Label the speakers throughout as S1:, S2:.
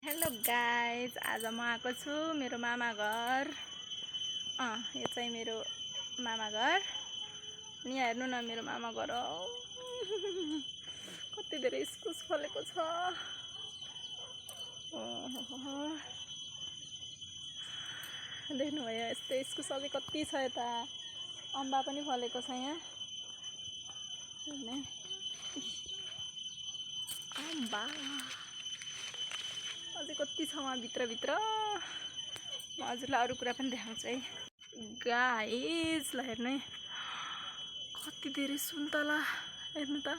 S1: Hello guys, आज म आएको छु मेरो मामा घर। यो चाहिँ मेरो मामा घर। अनि यहाँ हेर्नु न, मेरो मामा घर हो। कति धेरै इस्कुस फलेको छ। देख्नुभयो, यस्तै इस्कुस अझै कति छ। यता अम्बा पनि फलेको छ। यहाँ हेर्ने अम्बा अझै कति छ वहाँ भित्र। म हजुरलाई अरू कुरा पनि देखाउँछु है गाइस। ल हेर्नु है, कति धेरै सुन्तला। हेर्नु त,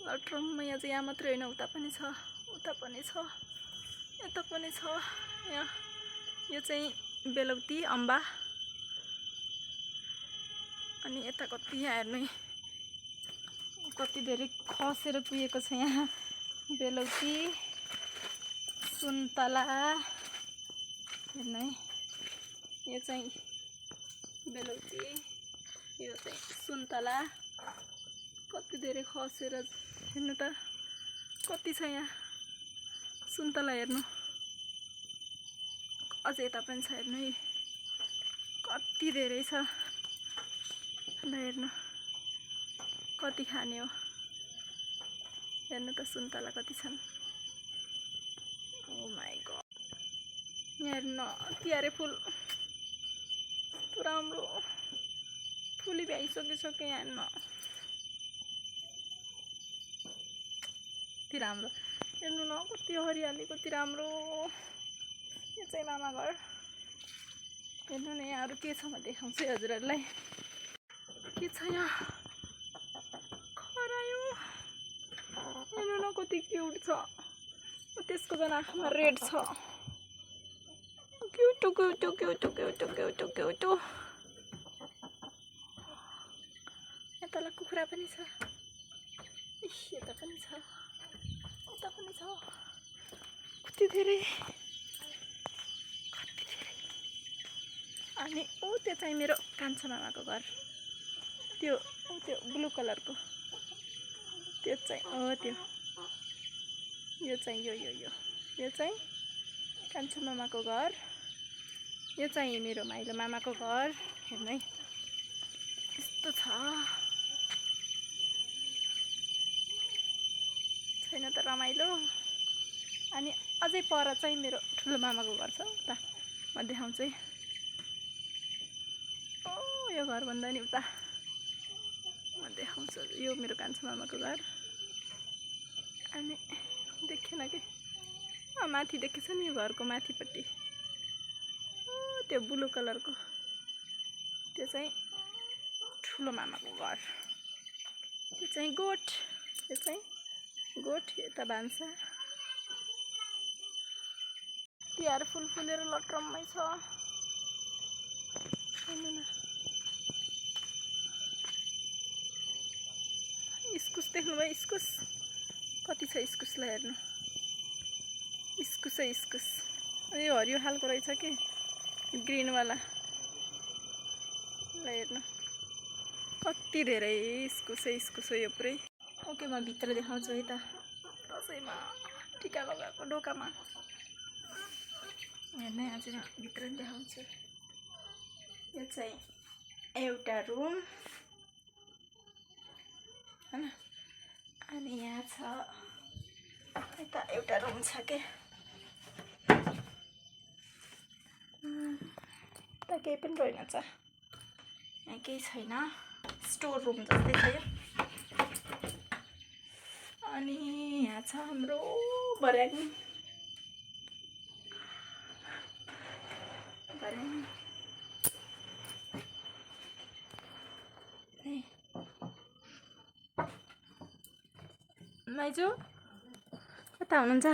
S1: लट्रम्मै। अझै यहाँ मात्रै होइन, उता पनि छ, उता पनि छ, यता पनि छ। यहाँ यो चाहिँ बेलौती अम्बा। अनि यता कति, यहाँ हेर्नु है, कति धेरै खसेर पुगेको छ। यहाँ बेलौती, सुन्तला। हेर्नु है, यो चाहिँ बेलौती, यो चाहिँ सुन्तला। कति धेरै खसेर। हेर्नु त, कति छ यहाँ सुन्तला। हेर्नु, अझै यता पनि छ। हेर्नु है, कति धेरै छ। ल हेर्नु, कति खाने हो। हेर्नु त, सुन्तला कति छन्। ओ माई गॉड। यहाँ हेर्नु, तिहारे फुल कस्तो राम्रो फुली भ्याइसकिसक्यो। यहाँ हेर्नु, कति राम्रो। हेर्नु न, कति हरियाली, कति राम्रो। यो चाहिँ मामा घर। हेर्नु न, यहाँ अरू के छ म देखाउँछु हजुरहरूलाई। के छ यहाँ, खरायो। हेर्नु न, कति क्युट छ। त्यसको झन् आँखामा रेड छ। Kyoto Kyoto Kyoto Kyoto Kyoto Kyoto. यता ल कुखुरा पनि छ। यता पनि छ, उता पनि छ। कति धेरै। अनि त्यो चाहिँ मेरो कान्छा मामाको घर। त्यो ब्लू कलरको त्यो चाहिँ त्यो। यो चाहिँ यो चाहिँ कान्छा मामाको घर। यो चाहिँ मेरो माइलो मामाको घर। हेर्नु है, यस्तो छ। छैन त रमाइलो। अनि अझै पर चाहिँ मेरो ठुलो मामाको घर छ। उता म देखाउँछु है। यो घर भन्दा नि उता म देखाउँछु। यो मेरो कान्छा मामाको घर। अनि देखेन कि, माथि देखेछ नि, यो घरको माथिपट्टि त्यो ब्लू कलरको, त्यो चाहिँ ठुलो मामाको घर। त्यो चाहिँ गोठ। यो चाहिँ गोठ। यता भान्सा। तिहार फुल फुलेर लट्रम्मै छ। हेर्नु न, इस्कुस देख्नुभयो, इस्कुस कति छ। इस्कुसलाई हेर्नु, इस्कुसै इस्कुस। यो हरियो खालको रहेछ कि, ग्रिनवाला। ल हेर्नु, कति धेरै इस्कुसै इस्कुस हो यो पुरै। ओके, म भित्र देखाउँछु है त। दसैँमा टिका लगाएको ढोकामा हेर्नु, आज म भित्र पनि देखाउँछु। यो चाहिँ एउटा रुम हैन। अनि यहाँ छ, यता एउटा रुम छ के। त केही पनि रहेनछ, यहाँ केही छैन। स्टोर रुम जस्तै छ यो। अनि यहाँ छ हाम्रो भर्याङ। माइजू कता हुनुहुन्छ?